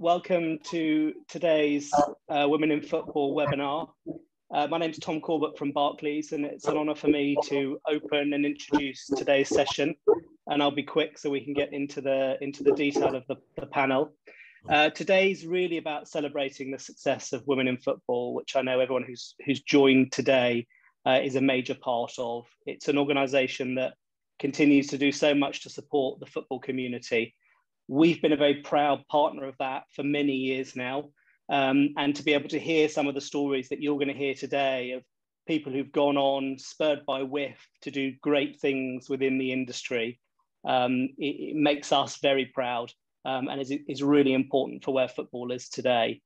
welcome to today's Women in Football webinar. My name is Tom Corbett from Barclays, and it's an honour for me to open and introduce today's session. And I'll be quick so we can get into the detail of the panel. Today's really about celebrating the success of women in football, which I know everyone who's joined today is a major part of. It's an organisation that continues to do so much to support the football community. We've been a very proud partner of that for many years now. And to be able to hear some of the stories that you're going to hear today of people who've gone on, spurred by WIF, to do great things within the industry, it makes us very proud and is really important for where football is today.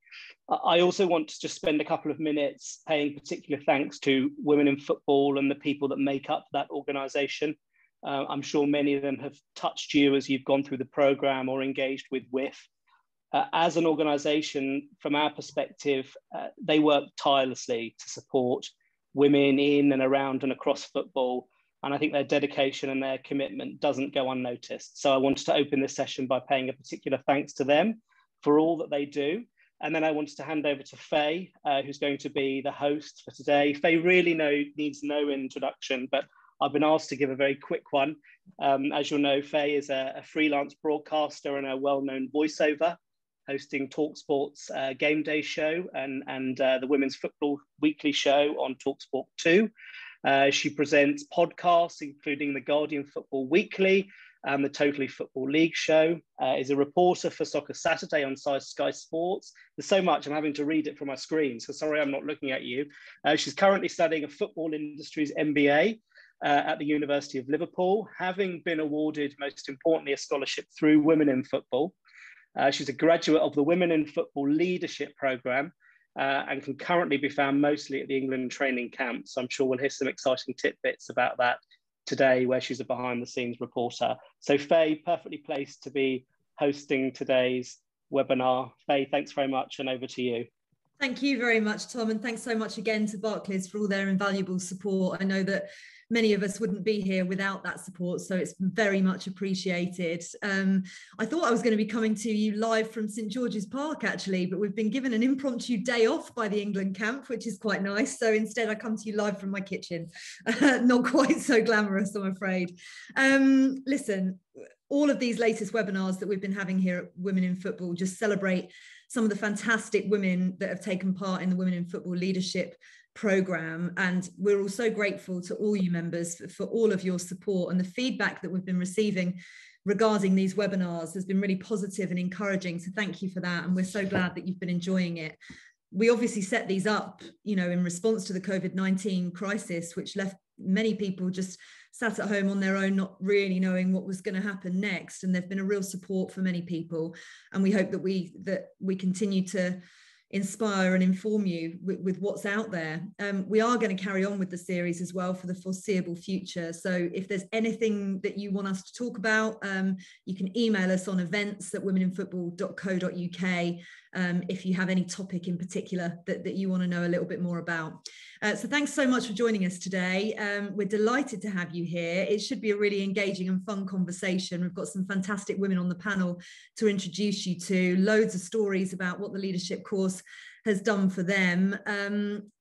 I also want to just spend a couple of minutes paying particular thanks to Women in Football and the people that make up that organisation. I'm sure many of them have touched you as you've gone through the programme or engaged with WIF. As an organisation, from our perspective, they work tirelessly to support women in and around and across football. And I think their dedication and their commitment doesn't go unnoticed. So I wanted to open this session by paying a particular thanks to them for all that they do. And then I wanted to hand over to Faye, who's going to be the host for today. Faye really needs no introduction, but I've been asked to give a very quick one. As you'll know, Faye is a freelance broadcaster and a well-known voiceover, hosting TalkSport's Game Day show and the Women's Football Weekly show on TalkSport 2. She presents podcasts, including the Guardian Football Weekly and the Totally Football League show, is a reporter for Soccer Saturday on Sky Sports. There's so much, I'm having to read it from my screen, so sorry I'm not looking at you. She's currently studying a football industry's MBA at the University of Liverpool, having been awarded, most importantly, a scholarship through Women in Football. She's a graduate of the Women in Football Leadership Programme and can currently be found mostly at the England training camp. So I'm sure we'll hear some exciting tidbits about that today, where she's a behind-the-scenes reporter. So Faye, perfectly placed to be hosting today's webinar. Faye, thanks very much, and over to you. Thank you very much, Tom, and thanks so much again to Barclays for all their invaluable support. I know that many of us wouldn't be here without that support, so it's very much appreciated. I thought I was going to be coming to you live from St George's Park, actually, but we've been given an impromptu day off by the England camp, which is quite nice. So instead, I come to you live from my kitchen. Not quite so glamorous, I'm afraid. Listen, all of these latest webinars that we've been having here at Women in Football just celebrate some of the fantastic women that have taken part in the Women in Football Leadership Programme. And we're all so grateful to all you members for all of your support, and the feedback that we've been receiving regarding these webinars has been really positive and encouraging. So thank you for that. And we're so glad that you've been enjoying it. We obviously set these up, in response to the COVID-19 crisis, which left many people just sat at home on their own, not really knowing what was going to happen next. And there've been a real support for many people. And we hope that we continue to inspire and inform you with what's out there. We are going to carry on with the series as well for the foreseeable future. So if there's anything that you want us to talk about, you can email us on events@womeninfootball.co.uk if you have any topic in particular that you want to know a little bit more about. So thanks so much for joining us today. We're delighted to have you here. It should be a really engaging and fun conversation. We've got some fantastic women on the panel to introduce you to, loads of stories about what the leadership course has done for them.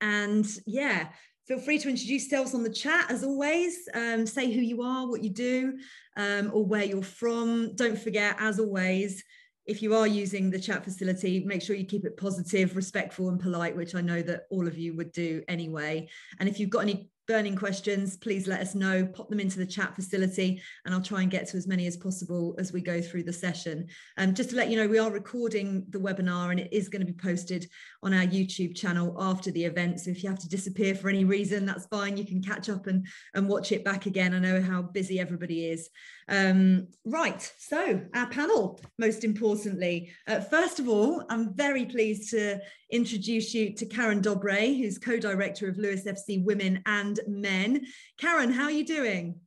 And yeah, feel free to introduce yourselves on the chat as always. Say who you are, what you do, or where you're from. Don't forget, as always, if you are using the chat facility, make sure you keep it positive, respectful and polite, which I know that all of you would do anyway. And if you've got any burning questions, please let us know, pop them into the chat facility, and I'll try and get to as many as possible as we go through the session. Just to let you know, we are recording the webinar and it is going to be posted on our YouTube channel after the event. So if you have to disappear for any reason, that's fine. You can catch up and watch it back again. I know how busy everybody is. Right, so our panel, most importantly. First of all, I'm very pleased to introduce you to Karen Dobres, who's co-director of Lewes FC Women and Men. Karen, how are you doing?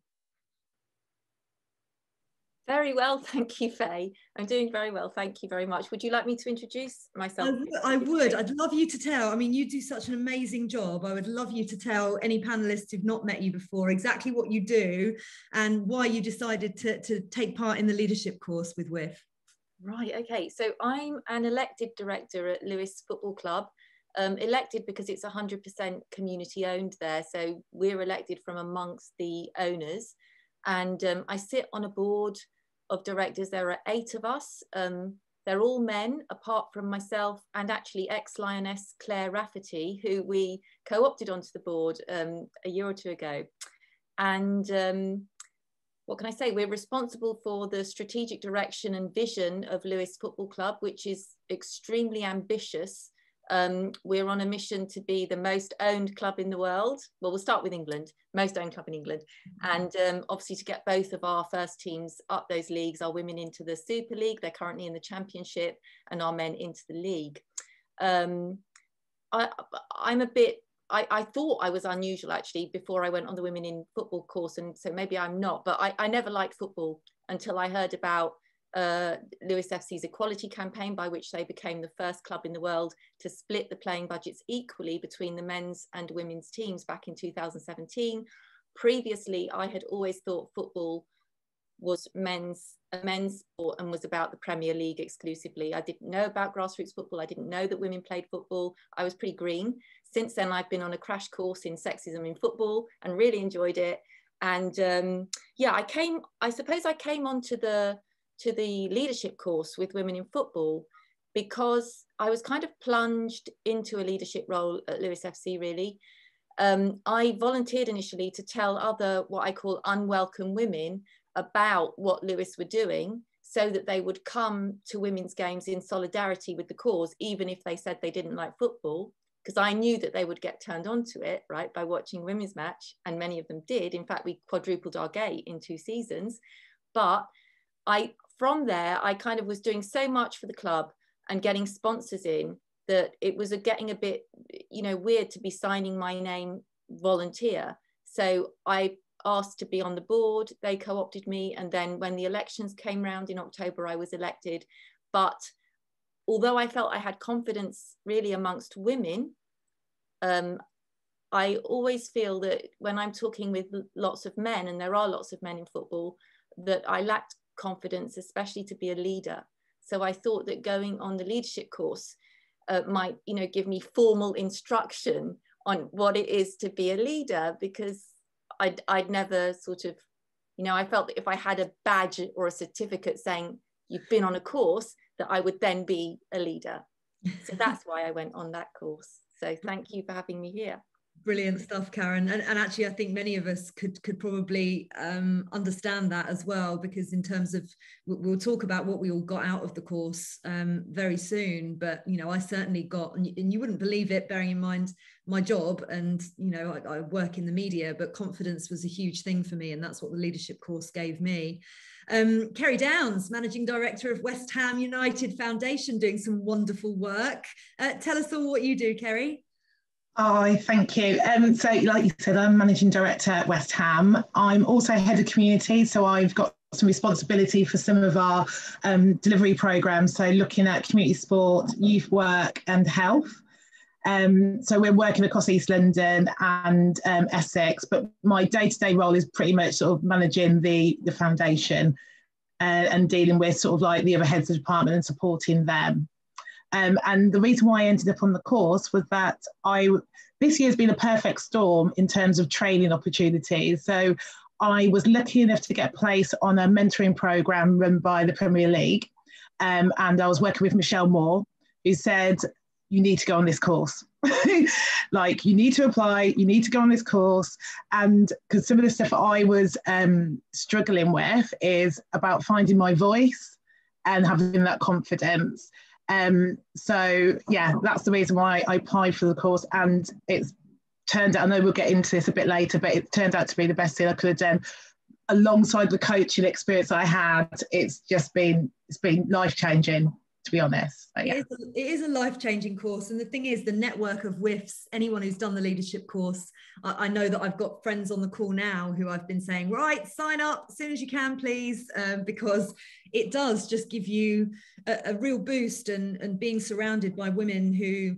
Very well, thank you, Faye. I'm doing very well, thank you very much. Would you like me to introduce myself? I would. I'd love you to tell. I mean, you do such an amazing job. I would love you to tell any panelists who've not met you before exactly what you do and why you decided to take part in the leadership course with WIF. Right, okay. So I'm an elected director at Lewes Football Club. Elected because it's 100% community owned there. So we're elected from amongst the owners. And I sit on a board of directors. There are 8 of us. They're all men, apart from myself and actually ex-Lioness Claire Rafferty, who we co-opted onto the board a year or 2 ago. And what can I say? We're responsible for the strategic direction and vision of Lewes Football Club, which is extremely ambitious. We're on a mission to be the most owned club in the world. Well, we'll start with England, most owned club in England. And obviously to get both of our first teams up those leagues, our women into the Super League, they're currently in the Championship, and our men into the league. I thought I was unusual actually before I went on the Women in Football course, and so maybe I'm not, but I never liked football until I heard about Lewes FC's equality campaign, by which they became the first club in the world to split the playing budgets equally between the men's and women's teams back in 2017. Previously, I had always thought football was a men's sport and was about the Premier League exclusively. I didn't know about grassroots football. I didn't know that women played football. I was pretty green. Since then, I've been on a crash course in sexism in football and really enjoyed it. And yeah, I suppose I came onto the leadership course with Women in Football because I was kind of plunged into a leadership role at Lewes FC, really. I volunteered initially to tell other, what I call unwelcome women, about what Lewes were doing, so that they would come to women's games in solidarity with the cause, even if they said they didn't like football, because I knew that they would get turned on to it, right, by watching women's match, and many of them did. In fact, we quadrupled our gate in 2 seasons. But from there, I kind of was doing so much for the club and getting sponsors in that it was getting a bit, weird to be signing my name volunteer. So I asked to be on the board, they co-opted me, and then when the elections came round in October, I was elected. But although I felt I had confidence really amongst women, I always feel that when I'm talking with lots of men, and there are lots of men in football, that I lacked confidence, especially to be a leader. So I thought that going on the leadership course might, give me formal instruction on what it is to be a leader, because I'd never sort of, I felt that if I had a badge or a certificate saying you've been on a course, that I would then be a leader. So that's why I went on that course. So thank you for having me here. Brilliant stuff, Karen. And actually, I think many of us could probably understand that as well, because in terms of, we'll talk about what we all got out of the course very soon. But, I certainly got, and you wouldn't believe it, bearing in mind my job, and, I work in the media, but confidence was a huge thing for me. And that's what the leadership course gave me. Kerry Downs, Managing Director of West Ham United Foundation, doing some wonderful work. Tell us all what you do, Kerry. Oh, thank you. So like you said, I'm Managing Director at West Ham. I'm also Head of Community, so I've got some responsibility for some of our delivery programmes, so looking at community sport, youth work and health. So we're working across East London and Essex, but my day-to-day role is pretty much sort of managing the foundation and dealing with sort of like the other heads of department and supporting them. And the reason why I ended up on the course was that this year has been a perfect storm in terms of training opportunities. So I was lucky enough to get a place on a mentoring programme run by the Premier League. And I was working with Michelle Moore, who said, you need to go on this course. Like, you need to apply, you need to go on this course. And because some of the stuff I was struggling with is about finding my voice and having that confidence. So yeah, that's the reason why I applied for the course, and it's turned out, I know we'll get into this a bit later, but it turned out to be the best thing I could have done. Alongside the coaching experience I had, it's been life-changing, to be honest. So, yeah. It is a life-changing course, and the thing is, the network of WIFs, anyone who's done the leadership course, I know that I've got friends on the call now who I've been saying, right, sign up as soon as you can, please, because it does just give you a real boost, and being surrounded by women who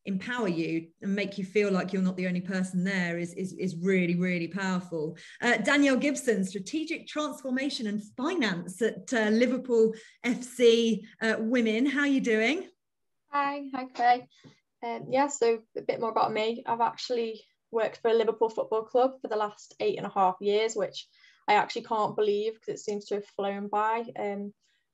empower you and make you feel like you're not the only person there is really, really powerful. Danielle Gibson, Strategic Transformation and Finance at Liverpool FC Women. How are you doing? Hi Faye. Yeah, so a bit more about me. I've actually worked for Liverpool Football Club for the last 8.5 years, which I actually can't believe because it seems to have flown by.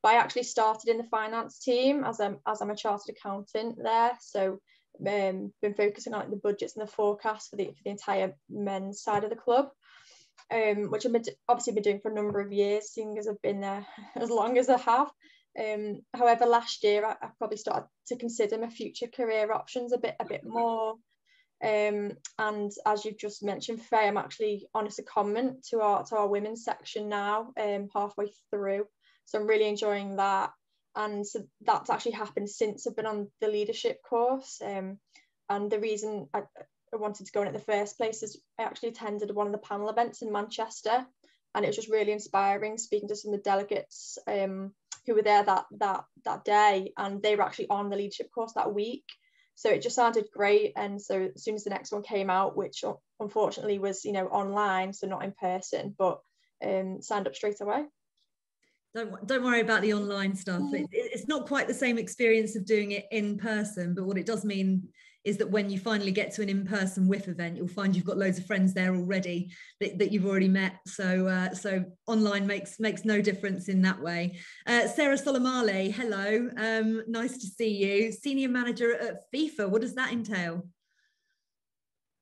But I actually started in the finance team as I'm a chartered accountant there. So been focusing on like the budgets and the forecasts for the entire men's side of the club, which I've obviously been doing for a number of years, seeing as I've been there as long as I have. However, last year I probably started to consider my future career options a bit more. And as you've just mentioned, Faye, I'm actually on a secondment to our women's section now, halfway through. So I'm really enjoying that. And so that's actually happened since I've been on the leadership course. And the reason I wanted to go in at the first place is I actually attended one of the panel events in Manchester, and it was just really inspiring speaking to some of the delegates who were there that day, and they were actually on the leadership course that week. So it just sounded great. And so as soon as the next one came out, which unfortunately was, online, so not in person, but signed up straight away. Don't worry about the online stuff. It's not quite the same experience of doing it in person, but what it does mean is that when you finally get to an in-person WIF event, you'll find you've got loads of friends there already that you've already met. So online makes no difference in that way. Sarah Solémalé, hello. Nice to see you. Senior Manager at FIFA. What does that entail?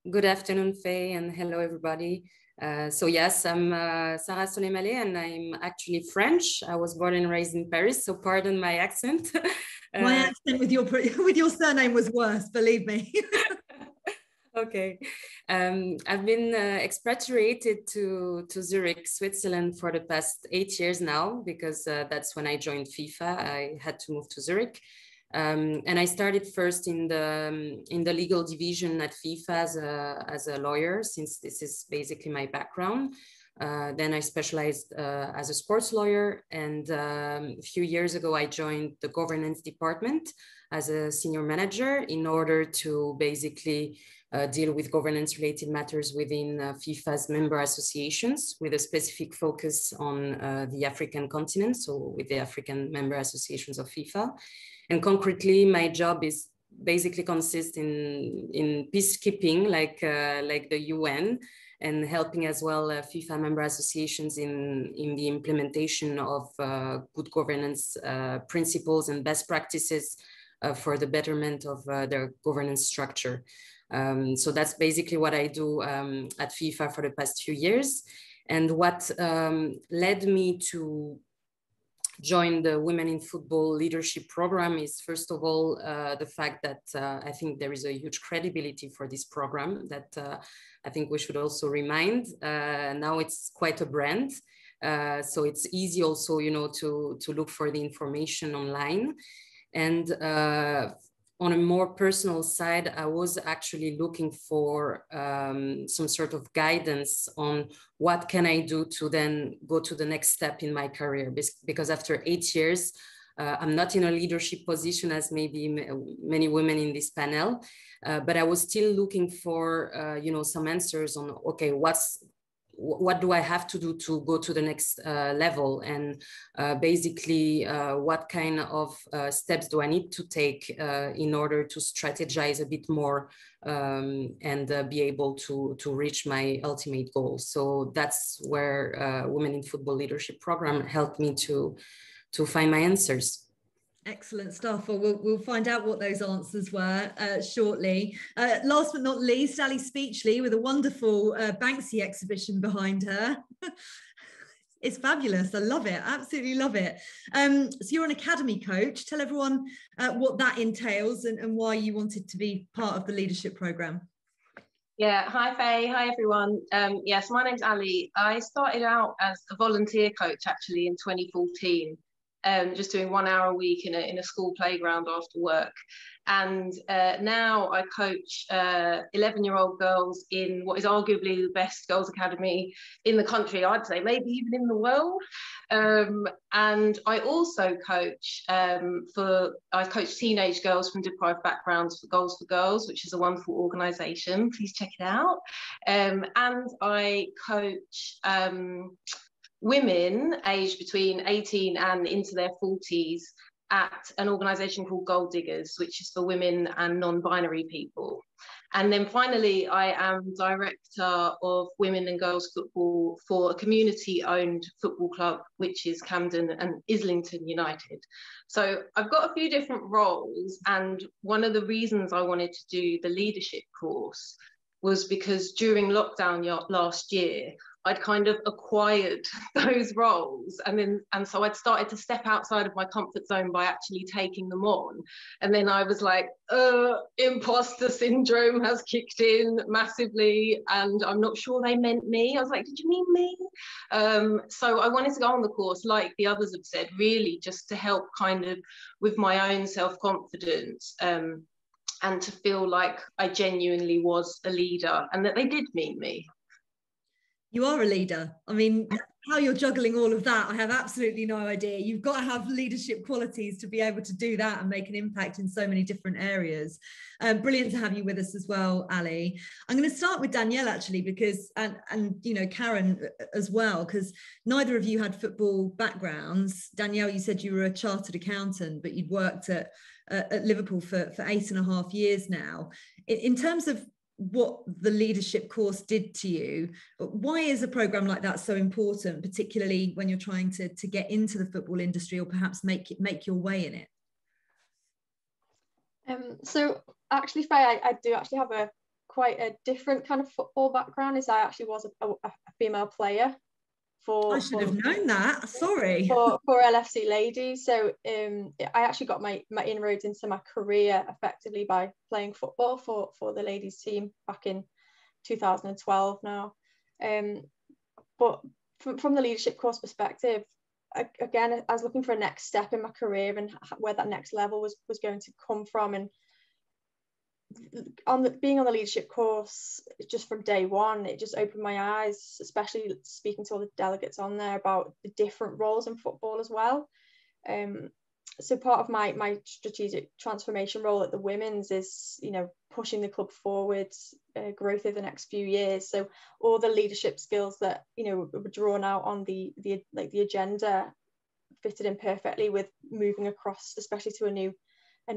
Good afternoon, Faye, and hello, everybody. So yes, I'm Sarah Solémalé, and I'm actually French. I was born and raised in Paris, so pardon my accent. My accent with your surname was worse, believe me. Okay. I've been expatriated to Zurich, Switzerland for the past 8 years now, because that's when I joined FIFA. I had to move to Zurich. And I started first in the legal division at FIFA as a lawyer, since this is basically my background. Then I specialized as a sports lawyer, and a few years ago I joined the governance department as a senior manager in order to basically deal with governance related matters within FIFA's member associations, with a specific focus on the African continent, so with the African member associations of FIFA. And concretely, my job is basically consists in peacekeeping, like the UN, and helping as well FIFA member associations in the implementation of good governance principles and best practices for the betterment of their governance structure. So that's basically what I do at FIFA for the past few years. And what led me to join the Women in Football Leadership Program is, first of all, the fact that I think there is a huge credibility for this program that I think we should also remind. Now it's quite a brand. So it's easy also, to look for the information online. And on a more personal side, I was actually looking for some sort of guidance on what can I do to then go to the next step in my career. Because after 8 years, I'm not in a leadership position as maybe many women in this panel, but I was still looking for, some answers on, okay, what do I have to do to go to the next level? And basically, what kind of steps do I need to take in order to strategize a bit more and be able to reach my ultimate goal? So that's where Women in Football Leadership Program helped me to find my answers. Excellent stuff. Well, we'll find out what those answers were shortly. Last but not least, Ali Speechley with a wonderful Banksy exhibition behind her. It's fabulous. I love it. Absolutely love it. So you're an academy coach. Tell everyone what that entails and why you wanted to be part of the leadership program. Yeah, hi Faye, hi everyone. Yes, my name's Ali. I started out as a volunteer coach actually in 2014. just doing 1 hour a week in a school playground after work. And now I coach 11-year-old girls in what is arguably the best girls academy in the country, I'd say, maybe even in the world. And I also coach I coach teenage girls from deprived backgrounds for Goals for Girls, which is a wonderful organisation. Please check it out. And I coach women aged between 18 and into their 40s at an organisation called Gold Diggers, which is for women and non-binary people. And then finally, I am director of women and girls football for a community-owned football club, which is Camden and Islington United. So I've got a few different roles, and one of the reasons I wanted to do the leadership course was because during lockdown last year, I'd kind of acquired those roles, and so I'd started to step outside of my comfort zone by actually taking them on. And then I was like, imposter syndrome has kicked in massively, and I'm not sure they meant me. I was like, did you mean me? So I wanted to go on the course, like the others have said, really just to help kind of with my own self-confidence, and to feel like I genuinely was a leader and that they did mean me. You are a leader. I mean, how you're juggling all of that, I have absolutely no idea. You've got to have leadership qualities to be able to do that and make an impact in so many different areas. Brilliant to have you with us as well, Ali. I'm going to start with Danielle, actually, because, and you know, Karen as well, because neither of you had football backgrounds. Danielle, you said you were a chartered accountant, but you'd worked at Liverpool for 8.5 years now. In terms of what the leadership course did to you, why is a program like that so important, particularly when you're trying to get into the football industry or perhaps make your way in it? So actually, Faye, I do actually have quite a different kind of football background. Is I actually was a female player I should have known that. Sorry. For LFC ladies. So I actually got my inroads into my career effectively by playing football for the ladies team back in 2012 now. But from the leadership course perspective, again, I was looking for a next step in my career and where that next level was going to come from. And being on the leadership course just from day one, it just opened my eyes, especially speaking to all the delegates on there about the different roles in football as well. So part of my strategic transformation role at the women's is, you know, pushing the club forward, growth over the next few years. So all the leadership skills that, you know, were drawn out on the agenda fitted in perfectly with moving across, especially to a new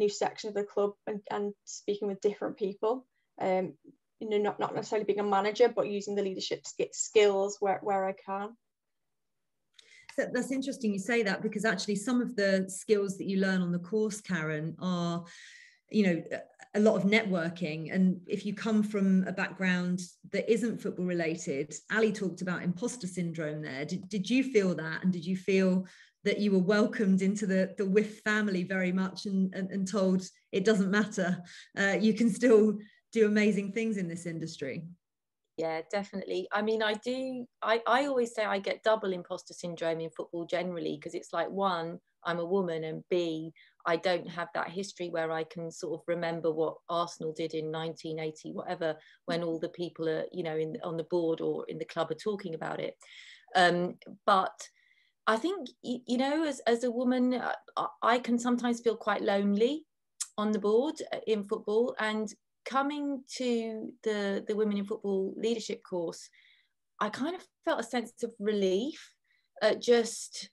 section of the club and speaking with different people, you know, not necessarily being a manager, but using the leadership skills where I can. So that's interesting you say that, because actually some of the skills that you learn on the course, Karen, are, you know, a lot of networking. And if you come from a background that isn't football related, Ali talked about imposter syndrome there. Did you feel that? And did you feel that you were welcomed into the WIF family very much and told it doesn't matter, you can still do amazing things in this industry? Yeah, definitely. I mean, I always say I get double imposter syndrome in football generally, because it's like, one, I'm a woman, and B, I don't have that history where I can sort of remember what Arsenal did in 1980, whatever, when all the people are, you know, on the board or in the club are talking about it. But I think, you know, as a woman, I can sometimes feel quite lonely on the board in football. And coming to the Women in Football leadership course, I kind of felt a sense of relief at just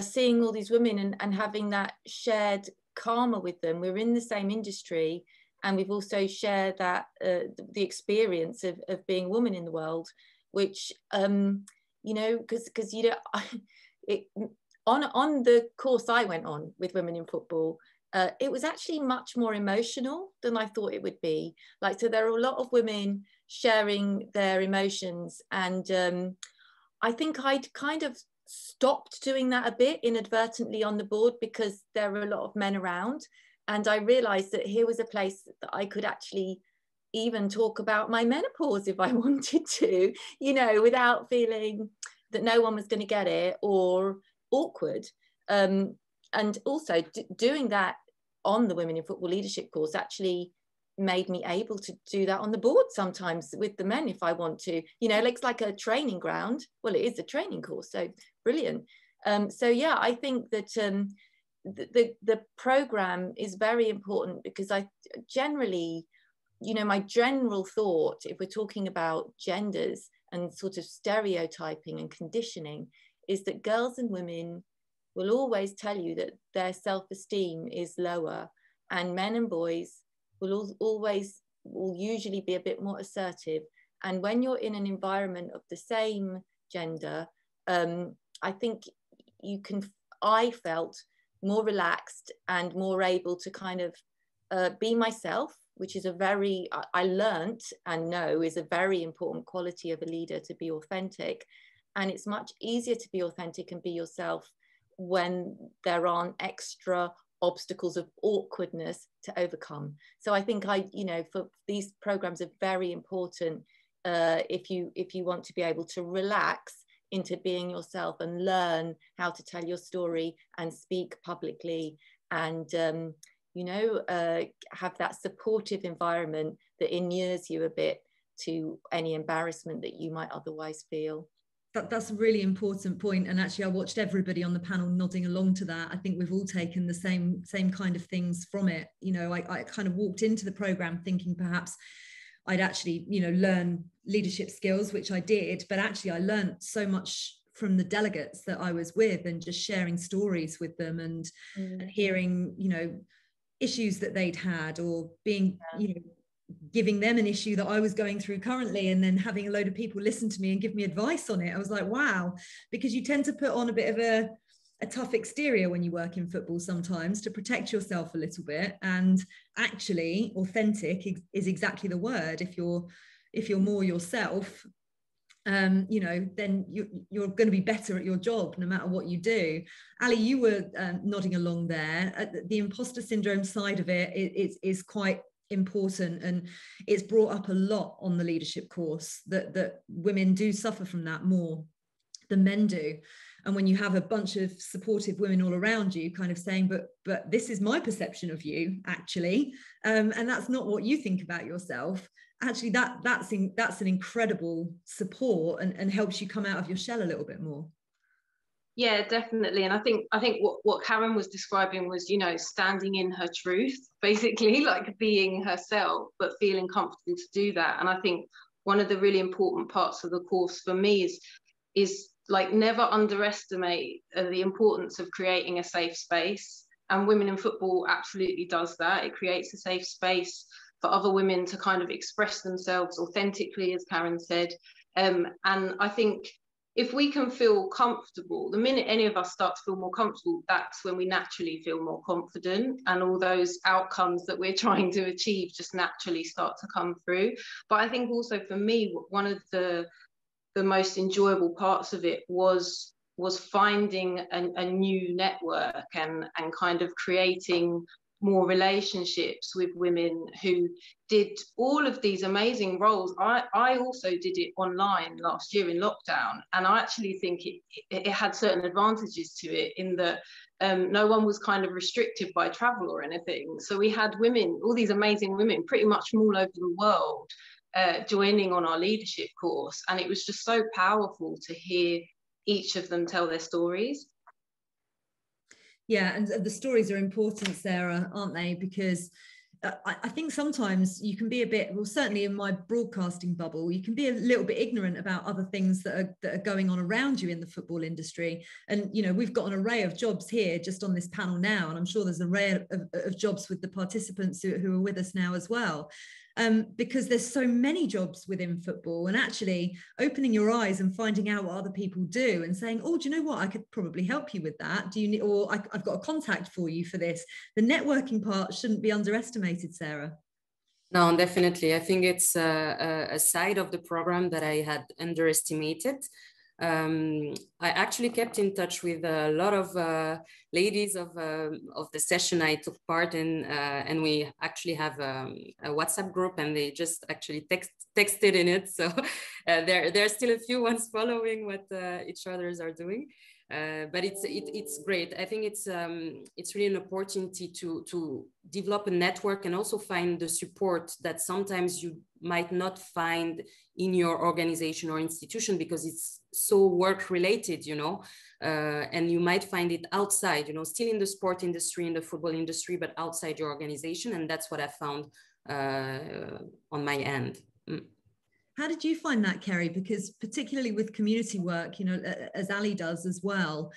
seeing all these women and having that shared karma with them. We're in the same industry, and we've also shared that the experience of being a woman in the world, which, you know, because you know, on the course I went on with Women in Football, it was actually much more emotional than I thought it would be. Like, so there are a lot of women sharing their emotions, and I think I'd kind of stopped doing that a bit inadvertently on the board because there were a lot of men around, and I realized that here was a place that I could actually even talk about my menopause if I wanted to, you know, without feeling that no one was going to get it or awkward. And also doing that on the Women in Football Leadership course actually made me able to do that on the board sometimes with the men if I want to. You know, it's like a training ground. Well, it is a training course, so brilliant. So yeah, I think that the program is very important, because I generally, you know, my general thought, if we're talking about genders and sort of stereotyping and conditioning, is that girls and women will always tell you that their self-esteem is lower, and men and boys will usually be a bit more assertive. And when you're in an environment of the same gender, I think I felt more relaxed and more able to kind of be myself, which is I learnt and know is a very important quality of a leader, to be authentic. And it's much easier to be authentic and be yourself when there aren't extra obstacles of awkwardness to overcome. So I think for these programs are very important if you want to be able to relax into being yourself and learn how to tell your story and speak publicly, and have that supportive environment that inures you a bit to any embarrassment that you might otherwise feel. That's a really important point. And actually, I watched everybody on the panel nodding along to that. I think we've all taken the same kind of things from it. You know, I kind of walked into the program thinking perhaps I'd actually, learn leadership skills, which I did, but actually I learned so much from the delegates that I was with, and just sharing stories with them and hearing, issues that they'd had, or being, giving them an issue that I was going through currently, and then having a load of people listen to me and give me advice on it. I was like, wow, because you tend to put on a bit of a tough exterior when you work in football sometimes to protect yourself a little bit, and actually authentic is exactly the word. If you're more yourself, then you're going to be better at your job no matter what you do. Ali, you were nodding along there. The imposter syndrome side of it is quite important, and it's brought up a lot on the leadership course that women do suffer from that more than men do. And when you have a bunch of supportive women all around you kind of saying, but this is my perception of you actually, and that's not what you think about yourself, actually that's an incredible support and helps you come out of your shell a little bit more. Yeah, definitely. And I think what Karen was describing was, standing in her truth, basically, like being herself, but feeling comfortable to do that. And I think one of the really important parts of the course for me is like never underestimate the importance of creating a safe space. And Women in Football absolutely does that. It creates a safe space for other women to kind of express themselves authentically, as Karen said. And I think if we can feel comfortable, the minute any of us start to feel more comfortable, that's when we naturally feel more confident, and all those outcomes that we're trying to achieve just naturally start to come through. But I think also for me, one of the most enjoyable parts of it was finding a new network and kind of creating more relationships with women who did all of these amazing roles. I also did it online last year in lockdown, and I actually think it had certain advantages to it in that no one was kind of restricted by travel or anything. So we had women, all these amazing women, pretty much from all over the world, joining on our leadership course, and it was just so powerful to hear each of them tell their stories. Yeah, and the stories are important, Sarah, aren't they? Because I think sometimes you can be a bit, well, certainly in my broadcasting bubble, you can be a little bit ignorant about other things that are going on around you in the football industry. And, we've got an array of jobs here just on this panel now, and I'm sure there's an array of jobs with the participants who are with us now as well. Because there's so many jobs within football, and actually opening your eyes and finding out what other people do and saying, oh, do you know what, I could probably help you with that. Do you need, or I've got a contact for you for this. The networking part shouldn't be underestimated, Sarah. No, definitely. I think it's a side of the program that I had underestimated. I actually kept in touch with a lot of ladies of the session I took part in, and we actually have a WhatsApp group, and they just actually texted in it. So there are still a few ones following what each others are doing. But it's great. I think it's really an opportunity to develop a network and also find the support that sometimes you might not find in your organization or institution because it's so work related, you know, and you might find it outside, you know, still in the sport industry, in the football industry, but outside your organization. And that's what I found on my end. How did you find that, Kerry? Because particularly with community work, you know, as Ali does as well,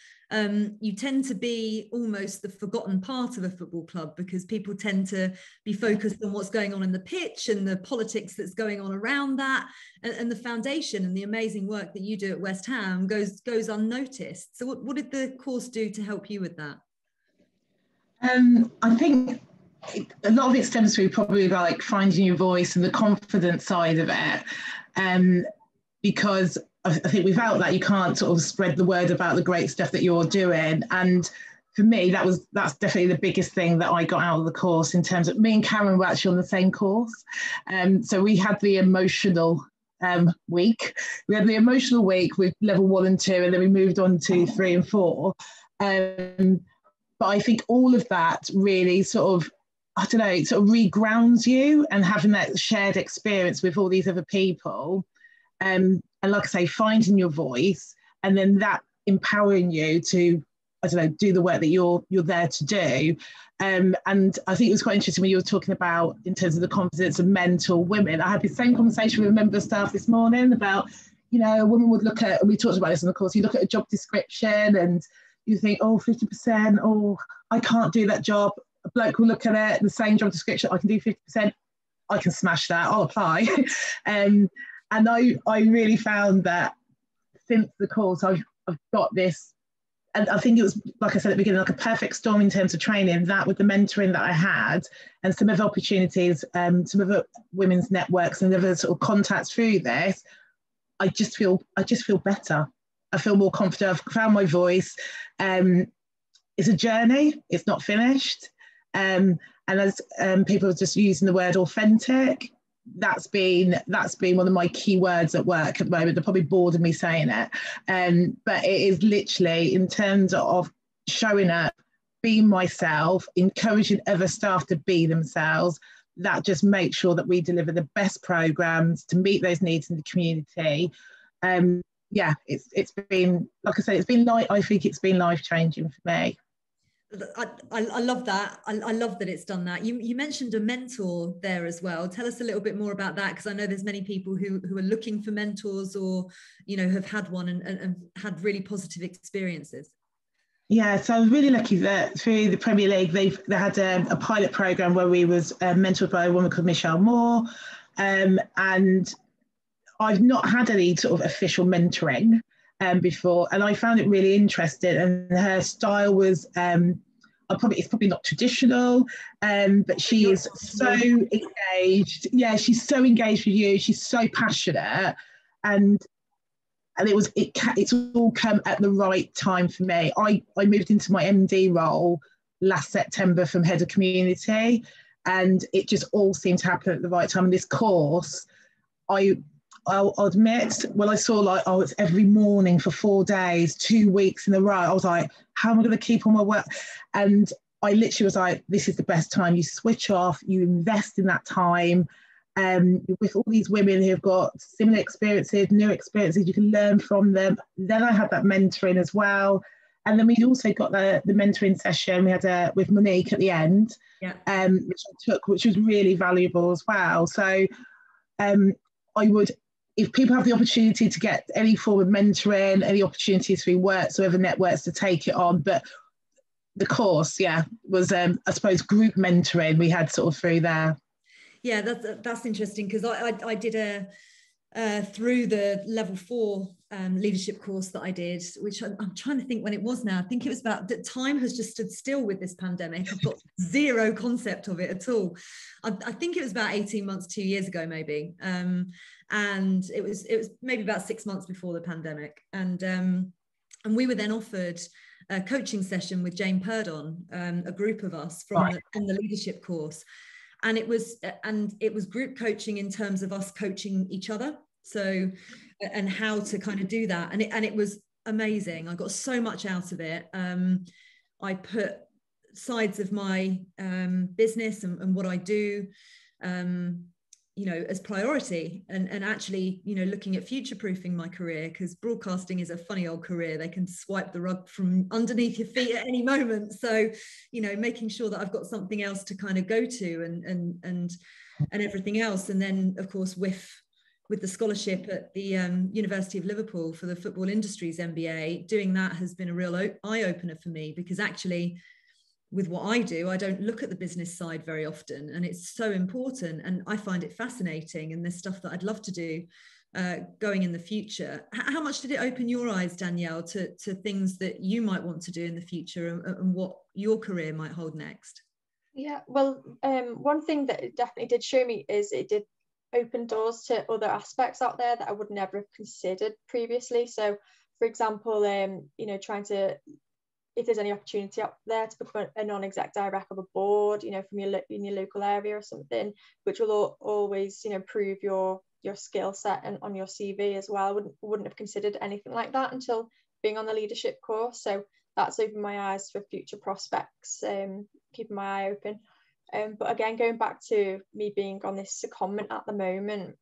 you tend to be almost the forgotten part of a football club because people tend to be focused on what's going on in the pitch and the politics that's going on around that. And the foundation and the amazing work that you do at West Ham goes unnoticed. So what did the course do to help you with that? I think a lot of it stems through probably like finding your voice and the confidence side of it, because I think without that you can't sort of spread the word about the great stuff that you're doing. And for me, that's definitely the biggest thing that I got out of the course. In terms of, me and Karen were actually on the same course, so we had the emotional week. We had the emotional week with level 1 and 2, and then we moved on to 3 and 4. But I think all of that really sort of, I don't know, sort of regrounds you, and having that shared experience with all these other people. And like I say, finding your voice, and then that empowering you to, I don't know, do the work that you're there to do. And I think it was quite interesting when you were talking about, in terms of the confidence of mental women. I had the same conversation with a member of staff this morning about, you know, a woman would look at, and we talked about this on the course, you look at a job description and you think, oh, 50%, oh, I can't do that job. A bloke will look at it, the same job description, I can do 50%, I can smash that, I'll apply. And I really found that since the course, I've got this, and I think it was, like I said at the beginning, like a perfect storm in terms of training, that with the mentoring that I had, and some of the opportunities, some of the women's networks and other sort of contacts through this, I just feel better. I feel more confident, I've found my voice. It's a journey, it's not finished. And as people are just using the word authentic, that's been one of my key words at work at the moment. They're probably bored of me saying it, but it is literally in terms of showing up, being myself, encouraging other staff to be themselves. That just makes sure that we deliver the best programs to meet those needs in the community. Yeah, it's been, like I say, I think it's been life-changing for me. I love that. I love that it's done that. You mentioned a mentor there as well. Tell us a little bit more about that, because I know there's many people who are looking for mentors, or, you know, have had one and had really positive experiences. Yeah, so I was really lucky that through the Premier League, they had a pilot programme where we was mentored by a woman called Michelle Moore, and I've not had any sort of official mentoring before, and I found it really interesting. And her style was, it's probably not traditional, but she is so engaged. Yeah, she's so engaged with you. She's so passionate, and it's all come at the right time for me. I moved into my MD role last September from head of community, and it just all seemed to happen at the right time. And this course, I'll admit, when I saw like, oh, it's every morning for 4 days, 2 weeks in a row, I was like, how am I going to keep on my work? And I literally was like, this is the best time. You switch off, you invest in that time. With all these women who've got similar experiences, new experiences, you can learn from them. Then I had that mentoring as well. And then we also got the mentoring session we had with Monique at the end, which I took, which was really valuable as well. So I would, if people have the opportunity to get any form of mentoring, any opportunities through works or other networks to take it on, but the course, was I suppose group mentoring we had sort of through there. Yeah, that's interesting, because I did through the level 4 leadership course that I did, which I'm trying to think when it was now. I think it was about, that time has just stood still with this pandemic. I've got zero concept of it at all. I think it was about 18 months, 2 years ago, maybe. And it was maybe about 6 months before the pandemic. And we were then offered a coaching session with Jane Purdon, a group of us from the leadership course. And it was group coaching in terms of us coaching each other. So, and how to kind of do that. And it was amazing. I got so much out of it. I put sides of my business and what I do, you know, as priority, and actually, you know, looking at future-proofing my career, because broadcasting is a funny old career. They can swipe the rug from underneath your feet at any moment. So, you know, making sure that I've got something else to kind of go to and everything else. And then, of course, with the scholarship at the University of Liverpool for the Football Industries MBA, doing that has been a real eye-opener for me, because actually, with what I do, I don't look at the business side very often, and it's so important, and I find it fascinating, and there's stuff that I'd love to do going in the future. How much did it open your eyes, Danielle, to things that you might want to do in the future, and what your career might hold next? Yeah, well, one thing that it definitely did show me is it did open doors to other aspects out there that I would never have considered previously. So, for example, you know, trying to, if there's any opportunity up there to become a non-exec director of a board, you know, from in your local area or something, which will always, you know, prove your skill set and on your CV as well. I wouldn't have considered anything like that until being on the leadership course. So that's opened my eyes for future prospects, keeping my eye open. But again, going back to me being on this secondment at the moment,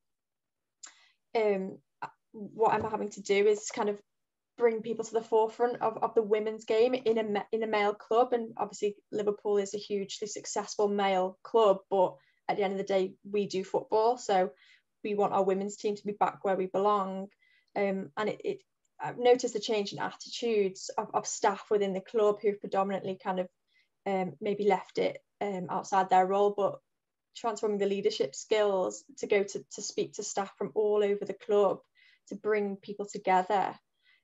what I'm having to do is kind of bring people to the forefront of the women's game in a male club. And obviously Liverpool is a hugely successful male club, but at the end of the day, we do football, so we want our women's team to be back where we belong. And I've noticed a change in attitudes of staff within the club who've predominantly kind of maybe left it outside their role, but transforming the leadership skills to go to speak to staff from all over the club, to bring people together,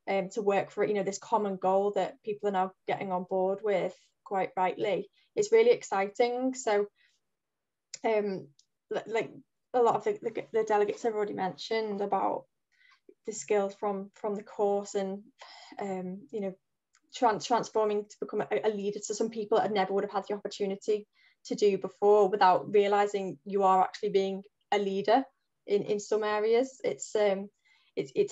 to work for, you know, this common goal that people are now getting on board with, quite rightly. It's really exciting. So like a lot of the delegates have already mentioned about the skills from the course, and you know, transforming to become a leader to some people that never would have had the opportunity to do before, without realizing you are actually being a leader in some areas. If you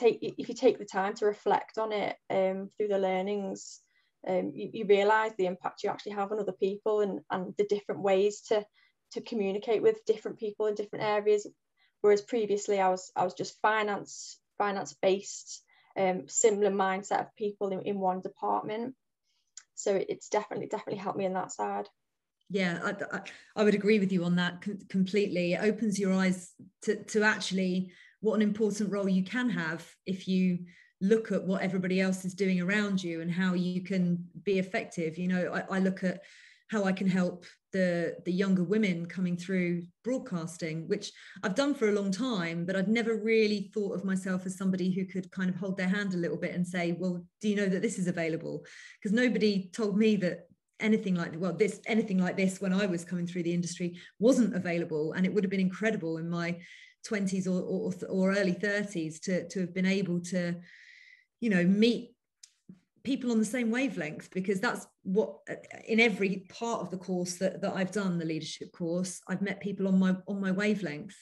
take the time to reflect on it through the learnings, you realize the impact you actually have on other people, and the different ways to communicate with different people in different areas. Whereas previously I was just finance based, similar mindset of people in one department. So it's definitely helped me in that side. Yeah, I would agree with you on that completely. It opens your eyes to actually what an important role you can have if you look at what everybody else is doing around you and how you can be effective. You know, I look at how I can help the younger women coming through broadcasting, which I've done for a long time, but I'd never really thought of myself as somebody who could kind of hold their hand a little bit and say, well, do you know that this is available? Because nobody told me that anything like this when I was coming through the industry wasn't available. And it would have been incredible in my 20s or early 30s to have been able to, you know, meet people on the same wavelength, because that's what, in every part of the course that I've done, the leadership course, I've met people on my wavelength,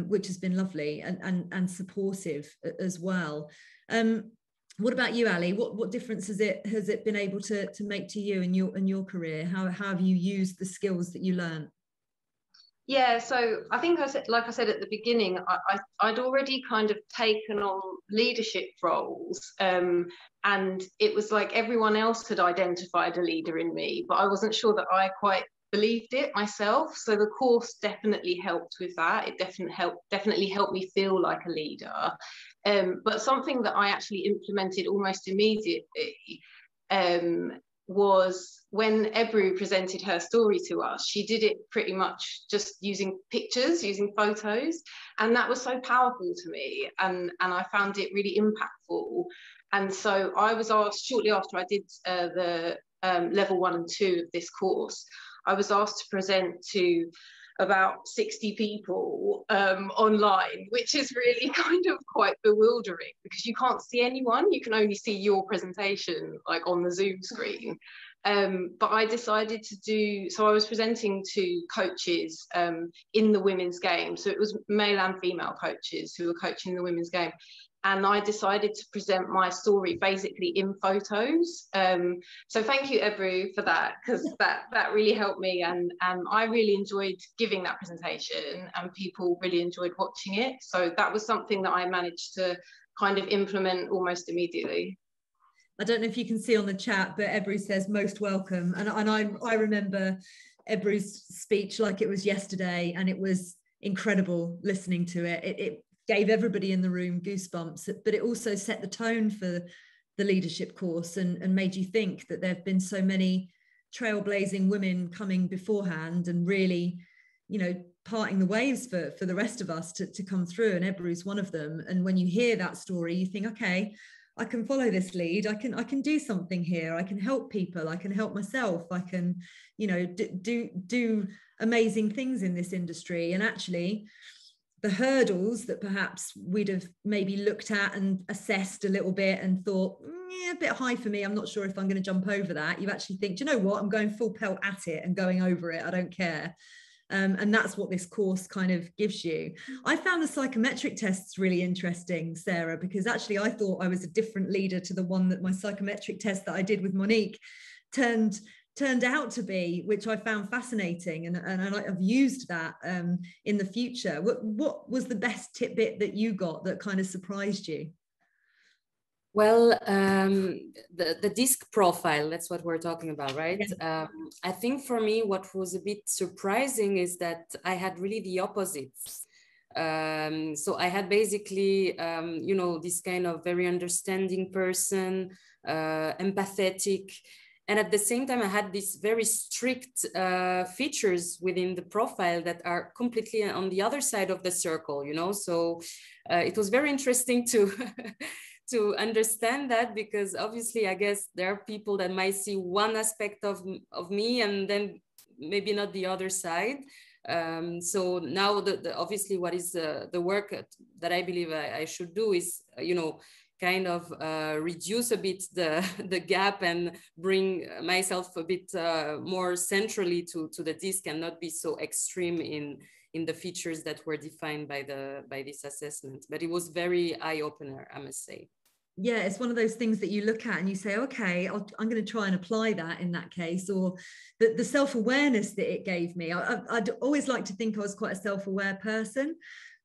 which has been lovely and supportive as well. What about you, Ali? What difference has it been able to make to you in your career? How have you used the skills that you learned? Yeah, so I think like I said at the beginning, I'd already kind of taken on leadership roles, and it was like everyone else had identified a leader in me, but I wasn't sure that I quite believed it myself. So the course definitely helped with that. It definitely helped me feel like a leader. But something that I actually implemented almost immediately was when Ebru presented her story to us. She did it pretty much just using pictures, using photos, and that was so powerful to me, and I found it really impactful. And so I was asked, shortly after I did the level 1 and 2 of this course, I was asked to present to about 60 people online, which is really kind of quite bewildering, because you can't see anyone, you can only see your presentation like on the Zoom screen. But I decided so I was presenting to coaches in the women's game. So it was male and female coaches who were coaching the women's game. and I decided to present my story basically in photos. So thank you, Ebru, for that, because that really helped me, and I really enjoyed giving that presentation, and people really enjoyed watching it. So that was something that I managed to kind of implement almost immediately. I don't know if you can see on the chat, but Ebru says most welcome, and I remember Ebru's speech like it was yesterday, and it was incredible listening to it. It gave everybody in the room goosebumps, but it also set the tone for the leadership course, and made you think that there have been so many trailblazing women coming beforehand and really, you know, parting the waves for the rest of us to come through, and Ebru's one of them. And when you hear that story, you think, okay, I can follow this lead, I can do something here, I can help people, I can help myself, I can, you know, do amazing things in this industry. And actually the hurdles that perhaps we'd have maybe looked at and assessed a little bit and thought, yeah, a bit high for me, I'm not sure if I'm going to jump over that, you actually think, do you know what, I'm going full pelt at it and going over it, I don't care. And that's what this course kind of gives you. I found the psychometric tests really interesting, Sarah, because actually I thought I was a different leader to the one that my psychometric test that I did with Monique turned out to be, which I found fascinating, and I've used that in the future. What was the best tidbit that you got that kind of surprised you? Well, the disc profile, that's what we're talking about, right? Yeah. I think for me, what was a bit surprising is that I had really the opposites. So I had basically, you know, this kind of very understanding person, empathetic. And at the same time, I had these very strict features within the profile that are completely on the other side of the circle, you know? So it was very interesting to to understand that, because obviously I guess there are people that might see one aspect of me and then maybe not the other side. So now obviously what is the work that I believe I should do is, you know, kind of reduce a bit the gap and bring myself a bit more centrally to the disc, and not be so extreme in the features that were defined by this assessment. But it was very eye-opener, I must say. Yeah, it's one of those things that you look at and you say, okay, I'm going to try and apply that in that case. Or the self-awareness that it gave me. I'd always like to think I was quite a self-aware person,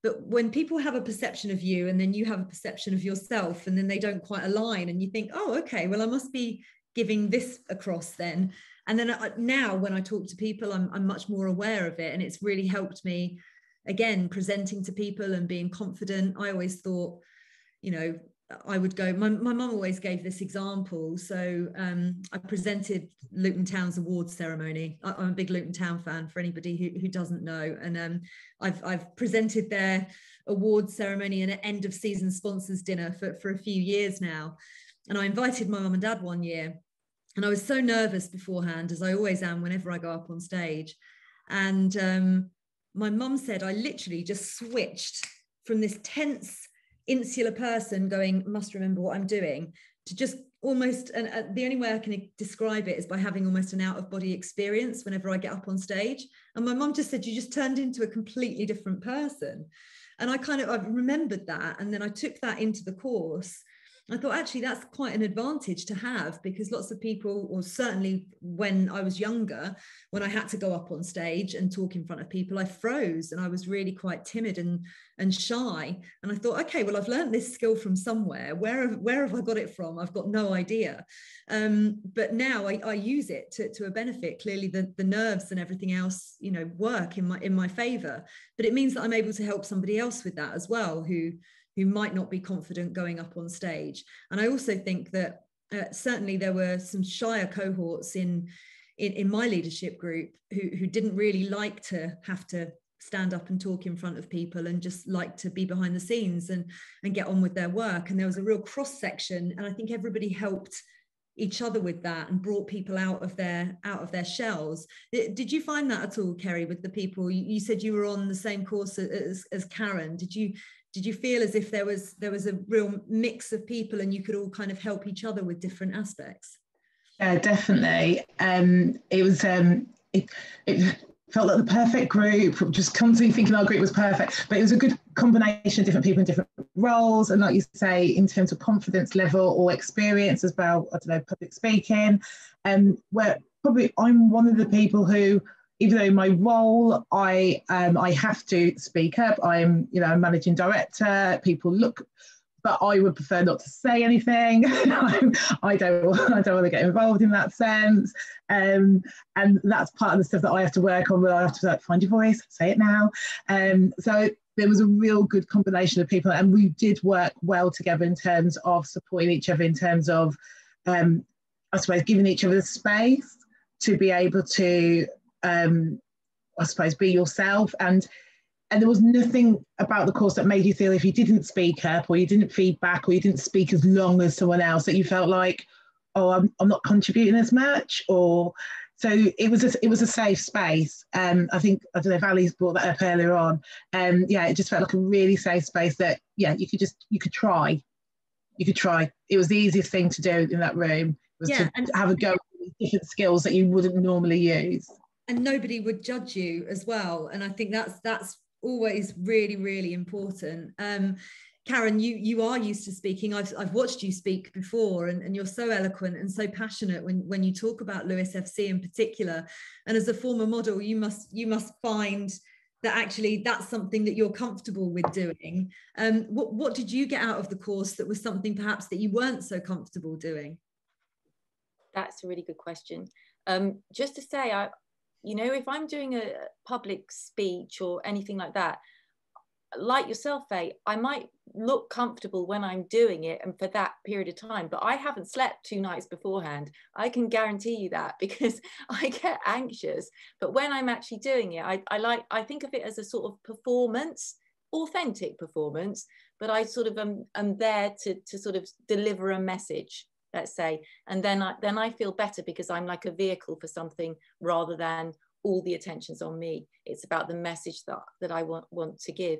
but when people have a perception of you and then you have a perception of yourself and then they don't quite align, and you think, oh, okay, well, I must be giving this across then. And then now when I talk to people, I'm much more aware of it, and it's really helped me, again, presenting to people and being confident. I always thought, you know, I would go, my mum always gave this example. So I presented Luton Town's awards ceremony. I'm a big Luton Town fan, for anybody who doesn't know. And I've presented their awards ceremony and an end of season sponsors dinner for a few years now. And I invited my mum and dad one year. And I was so nervous beforehand, as I always am whenever I go up on stage. And my mum said I literally just switched from this tense, insular person going, must remember what I'm doing, to just almost, and the only way I can describe it is by having almost an out-of-body experience whenever I get up on stage. And my mum just said, you just turned into a completely different person. And I remembered that, and then I took that into the course. I thought, actually, that's quite an advantage to have, because lots of people, or certainly when I was younger, when I had to go up on stage and talk in front of people, I froze and I was really quite timid and shy. And I thought, okay, well, I've learned this skill from somewhere. Where have I got it from? I've got no idea. But now I use it to a benefit. Clearly, the nerves and everything else, you know, work in my favor. But it means that I'm able to help somebody else with that as well, who might not be confident going up on stage. And I also think that certainly there were some shyer cohorts in my leadership group who didn't really like to have to stand up and talk in front of people, and just like to be behind the scenes and get on with their work. And there was a real cross section, and I think everybody helped each other with that and brought people out of their shells. Did you find that at all, Kerry, with the people? You said you were on the same course as Karen. Did you feel as if there was a real mix of people and you could all kind of help each other with different aspects? Yeah, definitely. It felt like the perfect group, just constantly thinking our group was perfect, but it was a good combination of different people in different roles, and like you say, in terms of confidence level or experience as well, I don't know, public speaking, where probably I'm one of the people who, even though my role, I have to speak up. I'm, you know, a managing director. People look, but I would prefer not to say anything. I don't want to get involved in that sense. And that's part of the stuff that I have to work on, where I have to like, find your voice, say it now. So there was a real good combination of people, and we did work well together in terms of supporting each other, in terms of, I suppose, giving each other the space to be able to, I suppose, be yourself. And there was nothing about the course that made you feel, if you didn't speak up or you didn't feed back or you didn't speak as long as someone else, that you felt like, oh, I'm not contributing as much. Or so it was a safe space. I think, I don't know if Ali's brought that up earlier on. Yeah, it just felt like a really safe space that, yeah, you could try. It was the easiest thing to do in that room, was to have a go with different skills that you wouldn't normally use. And nobody would judge you as well. And I think that's always really, really important. Karen, you are used to speaking. I've watched you speak before, and you're so eloquent and so passionate when you talk about Lewes FC in particular. And as a former model, you must find that actually that's something that you're comfortable with doing. What did you get out of the course that was something perhaps that you weren't so comfortable doing? That's a really good question. Just to say, you know, if I'm doing a public speech or anything like that, like yourself, Faye, I might look comfortable when I'm doing it and for that period of time, but I haven't slept 2 nights beforehand. I can guarantee you that, because I get anxious. But when I'm actually doing it, I think of it as a sort of performance, authentic performance, but I sort of am there to sort of deliver a message, let's say, and then I feel better, because I'm like a vehicle for something rather than all the attention's on me. It's about the message that I want to give.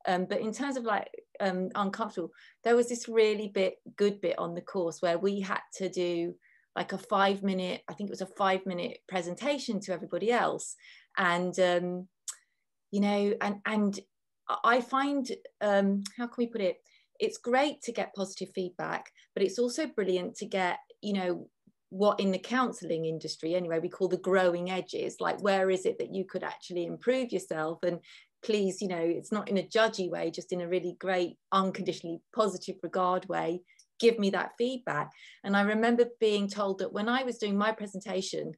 But in terms of like uncomfortable, there was this really good bit on the course where we had to do like a 5-minute, I think it was a 5-minute presentation to everybody else. And, you know, and I find, how can we put it? It's great to get positive feedback, but it's also brilliant to get, you know, what in the counselling industry anyway we call the growing edges, like where is it that you could actually improve yourself, and please, you know, it's not in a judgy way, just in a really great unconditionally positive regard way, give me that feedback. And I remember being told that when I was doing my presentation,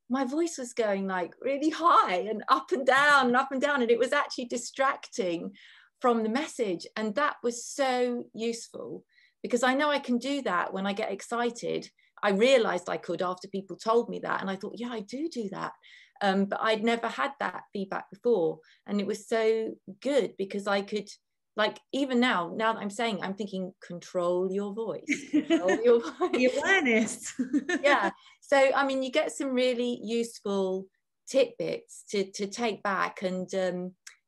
my voice was going like really high and up and down and up and down, and it was actually distracting from the message. And that was so useful, because I know I can do that when I get excited. I realized I could after people told me that, and I thought, yeah, I do that. But I'd never had that feedback before, and it was so good, because I could, like, even now that I'm saying, I'm thinking, control your voice, control your voice. The awareness. Yeah. So I mean, you get some really useful tidbits to take back and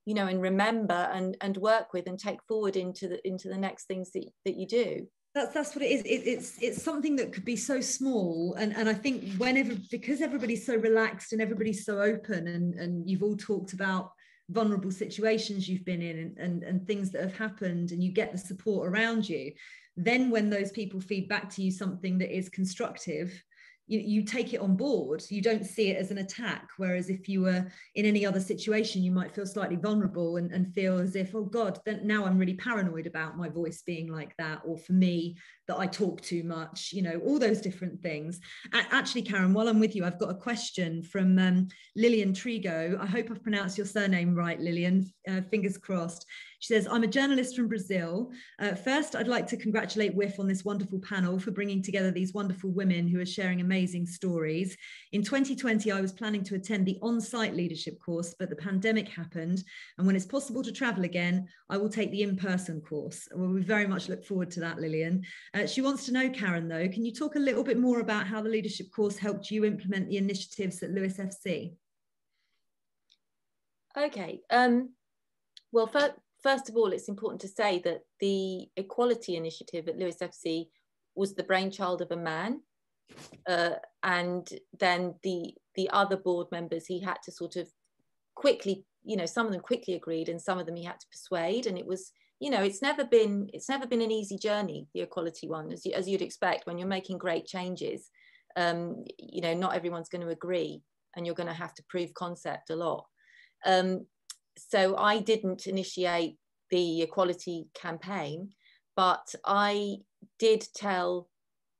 you know, and remember and work with and take forward into the next things that you do. That's what it is. It's something that could be so small, and I think because everybody's so relaxed and everybody's so open, and you've all talked about vulnerable situations you've been in and things that have happened, and you get the support around you, then when those people feed back to you something that is constructive, you take it on board. You don't see it as an attack. Whereas if you were in any other situation, you might feel slightly vulnerable and feel as if, oh God, then now I'm really paranoid about my voice being like that, or for me, that I talk too much, you know, all those different things. Actually, Karen, while I'm with you, I've got a question from Lillian Trigo. I hope I've pronounced your surname right, Lillian, fingers crossed. She says, I'm a journalist from Brazil. First, I'd like to congratulate WIF on this wonderful panel for bringing together these wonderful women who are sharing amazing stories. In 2020, I was planning to attend the on-site leadership course, but the pandemic happened. And when it's possible to travel again, I will take the in-person course. Well, we very much look forward to that, Lillian. She wants to know, Karen, though, can you talk a little bit more about how the leadership course helped you implement the initiatives at Lewes FC? Okay. Well, first of all, it's important to say that the equality initiative at Lewes FC was the brainchild of a man. And then the other board members, he had to sort of quickly, you know, some of them quickly agreed and some of them he had to persuade. And it was you know, it's never been an easy journey, the equality one, as you'd expect when you're making great changes. You know, not everyone's going to agree, and you're going to have to prove concept a lot. So I didn't initiate the equality campaign, but I did tell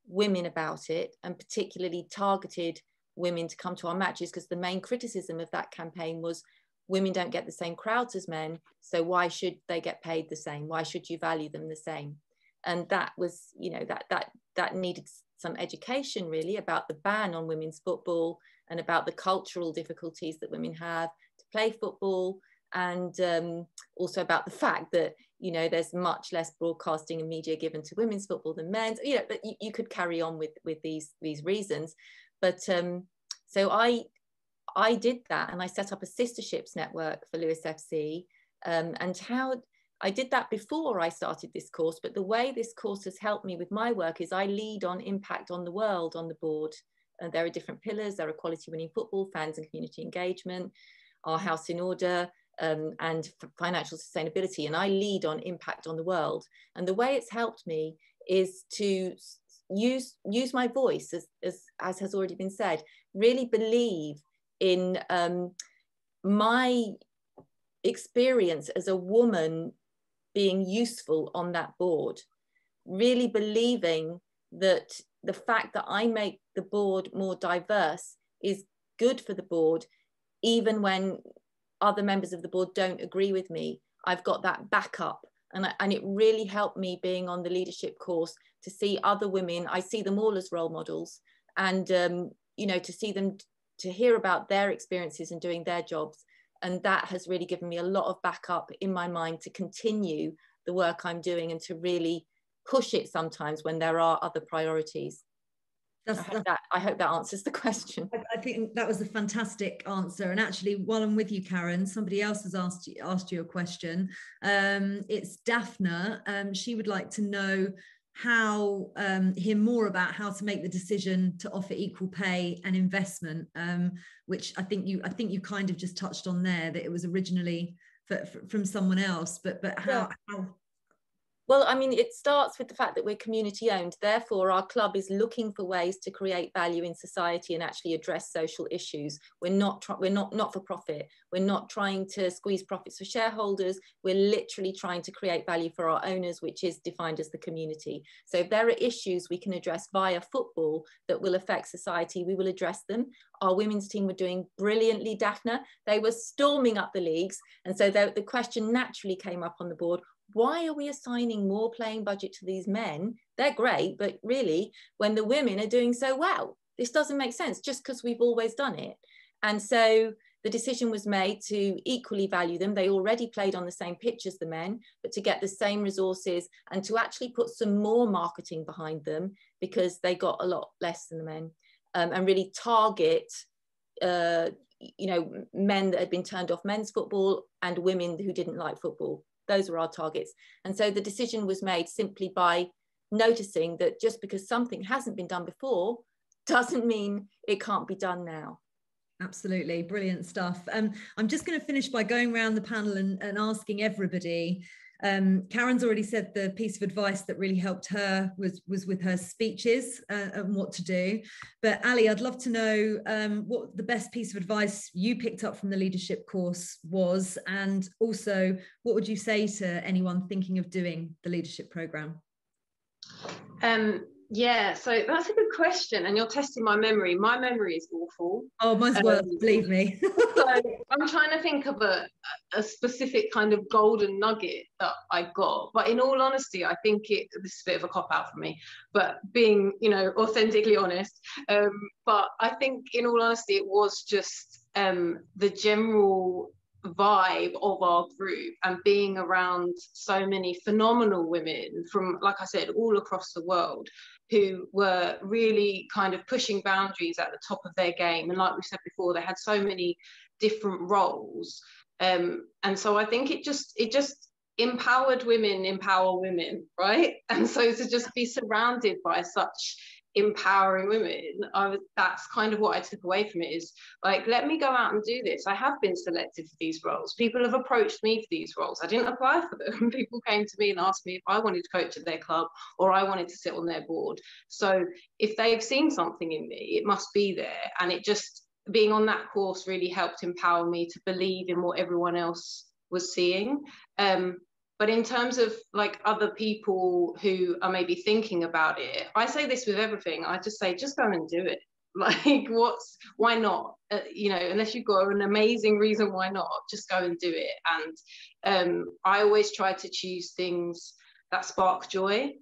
women about it, and particularly targeted women to come to our matches, because the main criticism of that campaign was women don't get the same crowds as men, so why should they get paid the same? Why should you value them the same? And that was, you know, that needed some education really about the ban on women's football, and about the cultural difficulties that women have to play football, and also about the fact that, you know, there's much less broadcasting and media given to women's football than men's. You know, but you could carry on with these reasons. But so I did that, and I set up a sisterships network for Lewes FC. And how I did that before I started this course, but the way this course has helped me with my work is I lead on impact on the world on the board. And there are different pillars. There are equality winning football, fans and community engagement, our house in order, and financial sustainability. And I lead on impact on the world. And the way it's helped me is to use my voice, as has already been said, really believe in my experience as a woman being useful on that board, really believing that the fact that I make the board more diverse is good for the board, even when other members of the board don't agree with me. I've got that backup, and it really helped me being on the leadership course to see other women. I see them all as role models, and you know, to see them, to hear about their experiences and doing their jobs. And that has really given me a lot of backup in my mind to continue the work I'm doing, and to really push it sometimes when there are other priorities. I hope that answers the question. I think that was a fantastic answer. And actually, while I'm with you, Karen, somebody else has asked you a question. It's Daphna. She would like to know hear more about how to make the decision to offer equal pay and investment, which I think you kind of just touched on there, that it was originally from someone else, but how? Well, I mean, it starts with the fact that we're community owned. Therefore, our club is looking for ways to create value in society and actually address social issues. We're not for profit. We're not trying to squeeze profits for shareholders. We're literally trying to create value for our owners, which is defined as the community. So if there are issues we can address via football that will affect society, we will address them. Our women's team were doing brilliantly, Daphna. They were storming up the leagues. And so the question naturally came up on the board: why are we assigning more playing budget to these men? They're great, but really, when the women are doing so well, this doesn't make sense, just because we've always done it. And so the decision was made to equally value them. They already played on the same pitch as the men, but to get the same resources and to actually put some more marketing behind them, because they got a lot less than the men, and really target you know, men that had been turned off men's football and women who didn't like football. Those were our targets. And so the decision was made simply by noticing that just because something hasn't been done before doesn't mean it can't be done now. Absolutely, brilliant stuff. I'm just going to finish by going around the panel and asking everybody. Karen's already said the piece of advice that really helped her was with her speeches and what to do. But Ali, I'd love to know what the best piece of advice you picked up from the leadership course was, and also what would you say to anyone thinking of doing the leadership program? Yeah, so that's a good question, and you're testing my memory. My memory is awful. Oh, mine's worse, believe me. So I'm trying to think of a specific kind of golden nugget that I got. But in all honesty, I think this is a bit of a cop-out for me, but being, you know, authentically honest. But I think in all honesty, it was just the general vibe of our group, and being around so many phenomenal women from, like I said, all across the world, who were really kind of pushing boundaries at the top of their game. And like we said before, they had so many different roles, and so I think it just empower women, right? And so to just be surrounded by such empowering women, that's kind of what I took away from it, is like, let me go out and do this. I have been selected for these roles. People have approached me for these roles. I didn't apply for them. People came to me and asked me if I wanted to coach at their club or I wanted to sit on their board. So if they've seen something in me, it must be there. And it just, being on that course really helped empower me to believe in what everyone else was seeing. But in terms of like other people who are maybe thinking about it, I say this with everything. I just say, just go and do it. Like, why not? You know, unless you've got an amazing reason why not, just go and do it. And I always try to choose things that spark joy.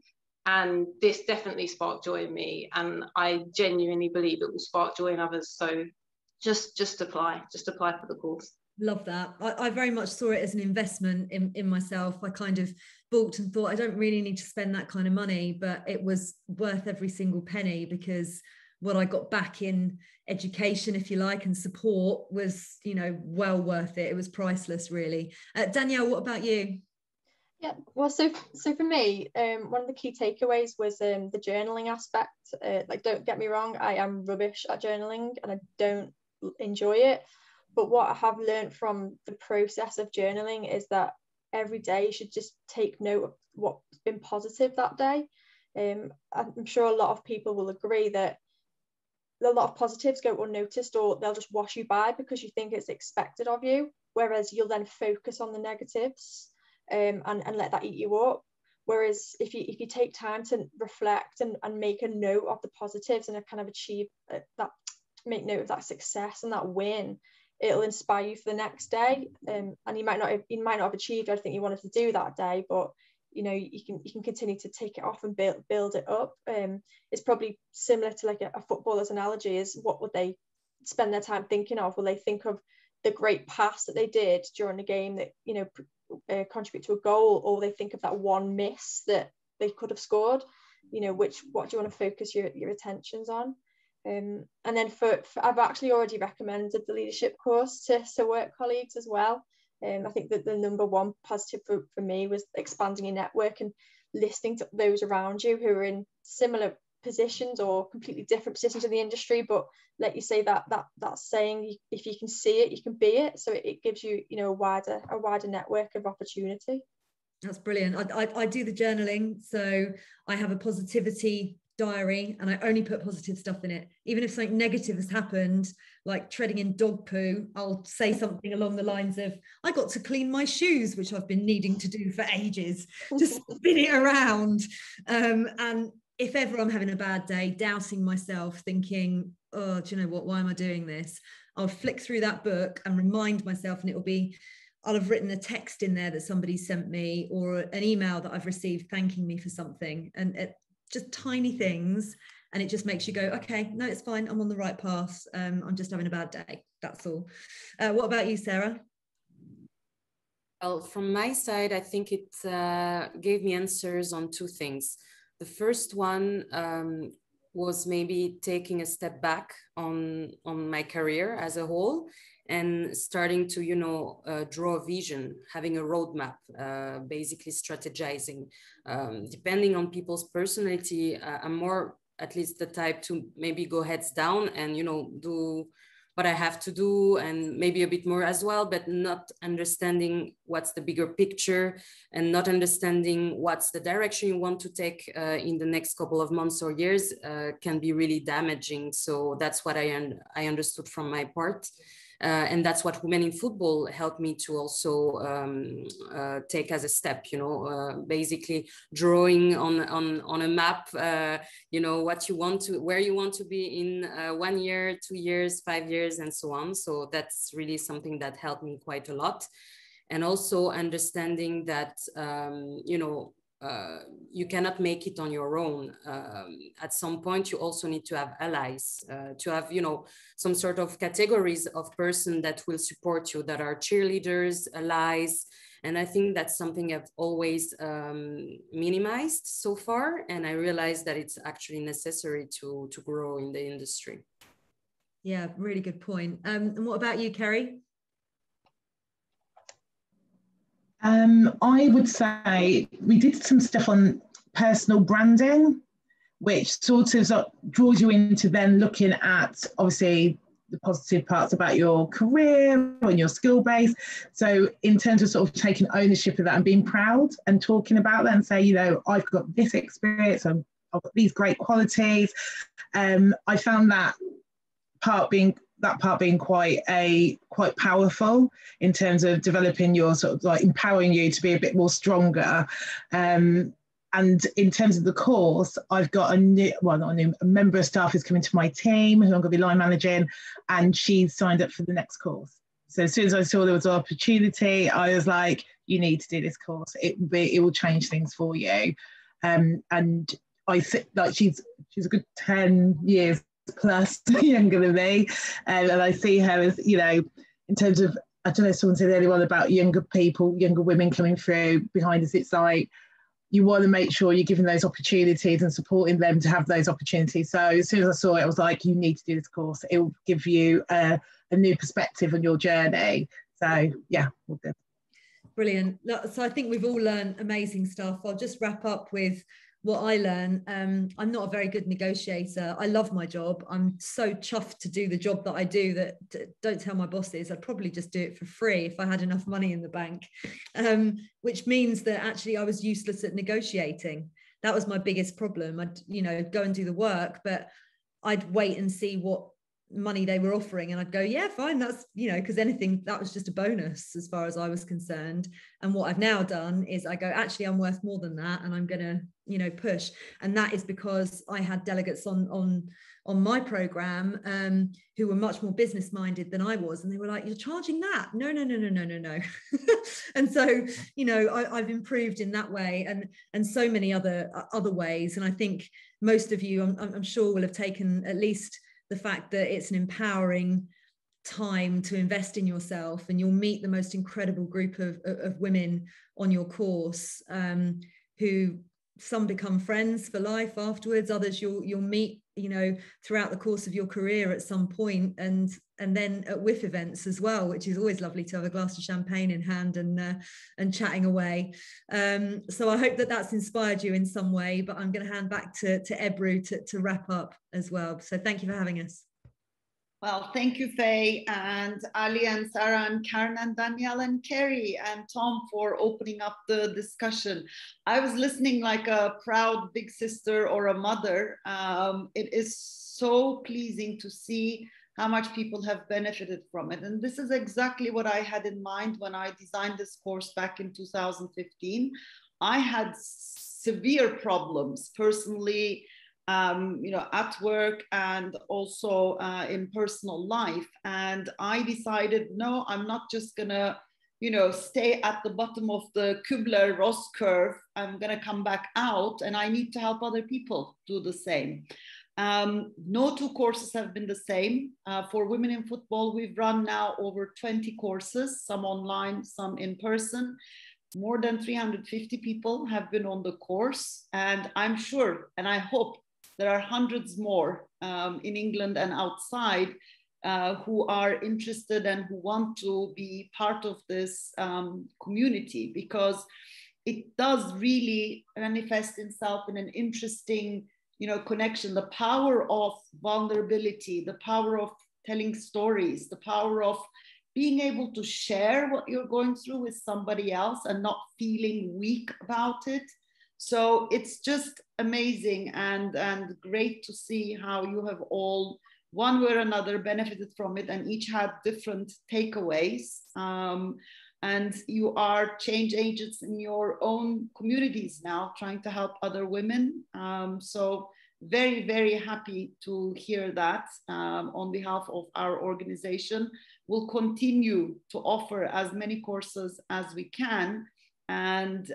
And this definitely sparked joy in me. And I genuinely believe it will spark joy in others. So just apply for the course. Love that. I very much saw it as an investment in myself. I kind of balked and thought I don't really need to spend that kind of money, but it was worth every single penny, because what I got back in education, if you like, and support was, you know, well worth it. It was priceless, really. Danielle, what about you? Yeah, well, so for me, one of the key takeaways was the journaling aspect. Like, don't get me wrong, I am rubbish at journaling and I don't enjoy it. But what I have learned from the process of journaling is that every day you should just take note of what's been positive that day. I'm sure a lot of people will agree that a lot of positives go unnoticed, or they'll just wash you by because you think it's expected of you, whereas you'll then focus on the negatives and let that eat you up. Whereas if you take time to reflect and make a note of the positives and kind of achieve that, make note of that success and that win, it'll inspire you for the next day. And you might not have achieved everything you wanted to do that day, but you know, you can continue to take it off and build it up. It's probably similar to like a footballer's analogy, is what would they spend their time thinking of? Will they think of the great pass that they did during the game that, you know, contribute to a goal, or will they think of that one miss that they could have scored? You know, what do you want to focus your attentions on? And then for I've actually already recommended the leadership course to work colleagues as well. I think that the number one positive for me was expanding your network and listening to those around you who are in similar positions or completely different positions in the industry, but like you say, that saying, if you can see it, you can be it. So it gives you, you know, a wider network of opportunity. That's brilliant. I do the journaling, so I have a positivity diary and I only put positive stuff in it. Even if something negative has happened, like treading in dog poo, I'll say something along the lines of, I got to clean my shoes, which I've been needing to do for ages, just spin it around. And if ever I'm having a bad day, doubting myself, thinking, oh, do you know what, why am I doing this? I'll flick through that book and remind myself, and I'll have written a text in there that somebody sent me, or an email that I've received thanking me for something, and just tiny things, and it just makes you go, okay, no, it's fine, I'm on the right path, I'm just having a bad day, that's all. What about you, Sarah? Well, from my side, I think it gave me answers on two things. The first one was maybe taking a step back on my career as a whole, and starting to, you know, draw a vision, having a roadmap, basically strategizing. Depending on people's personality, I'm more, at least, the type to maybe go heads down and, you know, do what I have to do, and maybe a bit more as well, but not understanding what's the bigger picture, and not understanding what's the direction you want to take in the next couple of months or years can be really damaging. So that's what I understood from my part. And that's what Women in Football helped me to also take as a step, you know, basically drawing on a map, you know, what you want to, where you want to be in 1 year, 2 years, 5 years, and so on. So that's really something that helped me quite a lot. And also understanding that, you know, you cannot make it on your own. At some point, you also need to have allies, to have, you know, some sort of categories of person that will support you, that are cheerleaders, allies. And I think that's something I've always minimized so far. And I realized that it's actually necessary to grow in the industry. Yeah, really good point. And what about you, Kerry? I would say we did some stuff on personal branding. which sort of draws you into then looking at obviously the positive parts about your career and your skill base. So in terms of sort of taking ownership of that and being proud and talking about that and say, you know, I've got this experience and I've got these great qualities. I found that part being quite powerful in terms of developing your sort of like empowering you to be a bit more stronger. And in terms of the course, I've got a member of staff who's coming to my team who I'm going to be line managing, and she's signed up for the next course. So as soon as I saw there was an opportunity, I was like, you need to do this course. It will change things for you. And I think like she's a good 10 years plus younger than me. And I see her as, you know, in terms of, I don't know if someone said earlier on about younger people, younger women coming through behind us. It's like, you want to make sure you're giving those opportunities and supporting them to have those opportunities. So as soon as I saw it, I was like, you need to do this course. It will give you a new perspective on your journey. So yeah, all good. Brilliant. So I think we've all learned amazing stuff. I'll just wrap up with what I learned. I'm not a very good negotiator. I love my job. I'm so chuffed to do the job that I do that don't tell my bosses. I'd probably just do it for free if I had enough money in the bank, which means that actually I was useless at negotiating. That was my biggest problem. I'd, you know, go and do the work, but I'd wait and see what money they were offering and I'd go, yeah, fine, that's, you know, because anything that was just a bonus as far as I was concerned. And what I've now done is I go, actually I'm worth more than that, and I'm gonna, you know, push. And that is because I had delegates on my program who were much more business minded than I was, and they were like, you're charging that? No. And so, you know, I've improved in that way, and so many other ways. And I think most of you, I'm sure, will have taken at least the fact that it's an empowering time to invest in yourself, and you'll meet the most incredible group of women on your course, who some become friends for life afterwards, others you'll meet, you know, throughout the course of your career at some point, and then at WIF events as well, which is always lovely to have a glass of champagne in hand and chatting away. So I hope that that's inspired you in some way, but I'm going to hand back to Ebru to wrap up as well. So thank you for having us. Well, thank you, Faye, and Ali and Sarah and Karen and Danielle and Kerry and Tom for opening up the discussion. I was listening like a proud big sister or a mother. It is so pleasing to see how much people have benefited from it. And this is exactly what I had in mind when I designed this course back in 2015. I had severe problems personally, you know, at work and also in personal life. And I decided, no, I'm not just gonna, you know, stay at the bottom of the Kübler-Ross curve. I'm gonna come back out, and I need to help other people do the same. No two courses have been the same. For women in football, we've run now over 20 courses, some online, some in person. More than 350 people have been on the course, and I'm sure, and I hope, there are hundreds more in England and outside who are interested and who want to be part of this community, because it does really manifest itself in an interesting, you know, connection. The power of vulnerability, the power of telling stories, the power of being able to share what you're going through with somebody else and not feeling weak about it. So it's just amazing and great to see how you have all, one way or another, benefited from it, and each had different takeaways. And you are change agents in your own communities now, trying to help other women. So very, very happy to hear that on behalf of our organization. We'll continue to offer as many courses as we can. And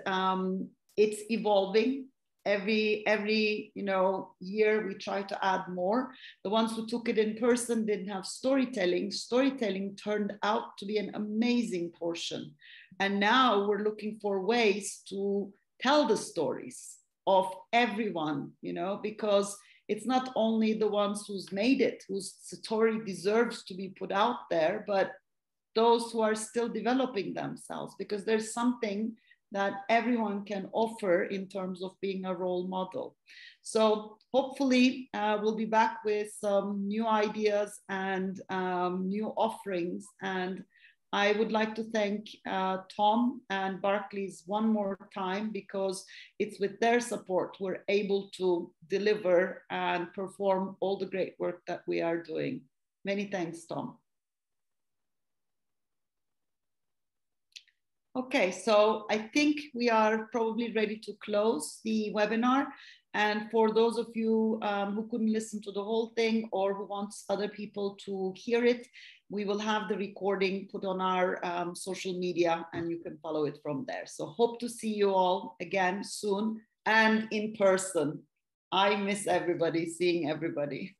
it's evolving. Every you know, year we try to add more. The ones who took it in person didn't have storytelling. Storytelling turned out to be an amazing portion. And now we're looking for ways to tell the stories of everyone, you know, because it's not only the ones who's made it, whose story deserves to be put out there, but those who are still developing themselves, because there's something that everyone can offer in terms of being a role model. So hopefully we'll be back with some new ideas and new offerings. And I would like to thank Tom and Barclays one more time, because it's with their support we're able to deliver and perform all the great work that we are doing. Many thanks, Tom. Okay, so I think we are probably ready to close the webinar. And for those of you who couldn't listen to the whole thing or who wants other people to hear it, we will have the recording put on our social media and you can follow it from there. So hope to see you all again soon and in person. I miss everybody, seeing everybody.